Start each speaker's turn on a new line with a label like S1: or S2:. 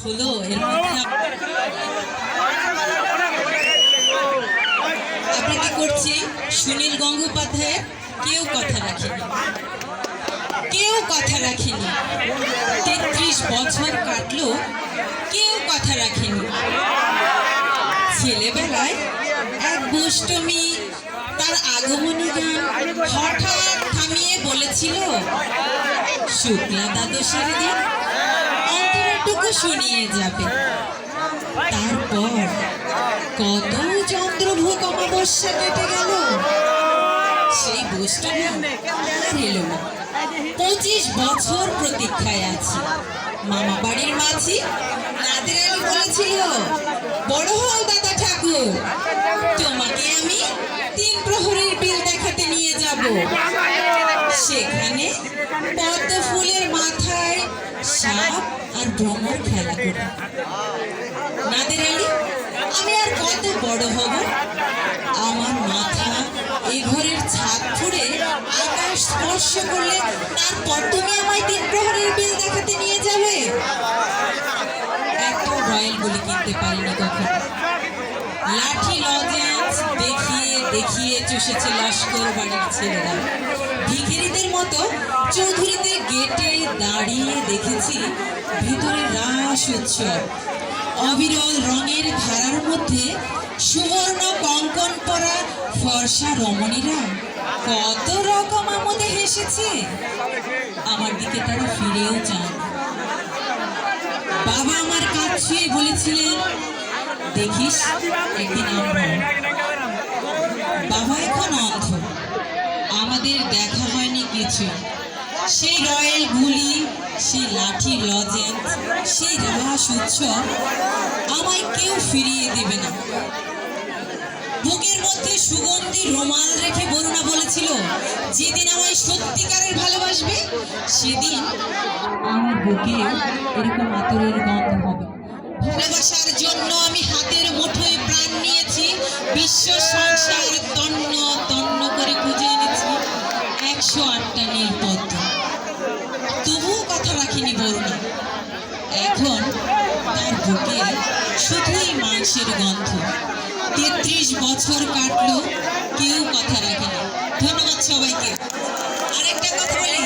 S1: হলো এর মধ্যে আবৃত্তি করছি সুনীল গঙ্গোপাধ্যায়ের কেউ কথা রাখেনি। কেউ কথা রাখেনি। ৩৩ বছর কাটলো, কেউ কথা রাখেনি। ছেলেবেলায় এক দুষ্টমি তার আগমনী গান হঠাৎ থামিয়ে বলেছিল, শুক্লা দ্বাদশীর দিন অন্তরটুকু শুনিয়ে যাবে। তারপর কত চন্দ্রভোগ অমাবস্যা কেটে গেল, সেই দুষ্টমি আর এলো না। 25 বছর প্রতীক্ষায় আছি। মামা বাড়ির মাঝি নাদের আলী বলেছিল, বড় হও দাদা ঠাকুর, তোমাকে আমি 3 প্রহরের বিল দেখাতে নিয়ে যাব। সেখানে পদ্ম ফুলের মাথায় সাপ আর ভ্রমর খেলা করে। নাদের আলী, আমি আর কত বড় হব? আমার মাথা এই ঘরের ছাদ ফুঁড়ে আকাশ স্পর্শ করলে তারপর তুমি আমায় 3 প্রহরের বিল দেখাতে নিয়ে যাবে? একটা রয়্যাল বলে কিনতে পারিনি কখনো। লাঠি লজেন্স দেখিয়ে দেখিয়ে চষেছে লস্কর বাড়ির ছেলেরা। ভিখিরিদের মতো চৌধুরীদের গেটে দাঁড়িয়ে দেখেছি ভিতরে রাস উৎসব। অবিরল রঙের ধারার মধ্যে সুবর্ণ কঙ্কন পরা ফর্সা রমণীরা কত রকম আমোদে হেসেছে। আমার দিকে তারা ফিরেও চান। বাবা আমার কাজ ছুঁয়ে বলেছিলেন, দেখিস একদিন আমরা। বাবা এখন অন্ধ, আমাদের দেখা হয়নি কিছু। সেই রয়্যাল গুলি, সেই লাঠি লজেন্স, সেই রাস উৎসব আমায় কেউ ফিরিয়ে দেবে না। বুকের মধ্যে সুগন্ধি রুমাল রেখে বরুণা বলেছিল, যেদিন আমায় সত্যিকারের ভালোবাসবে সেদিন আমার বুকে এরকম আতরের গন্ধ হবে। ভালোবাসার জন্য আমি হাতের মুঠোয় প্রাণ নিয়েছি, বিশ্ব সংসার তন্ন তন্ন করে খুঁজে এনেছি 108টা নীলপদ্ম। তবুও কথা রাখিনি বরুণা। এখন তার বুকে শুধুই মাংসের গন্ধ। 33 বছর কাটলো, কেউ কথা রাখেনি। ধন্যবাদ সবাইকে। আরেকটা কথা বলি,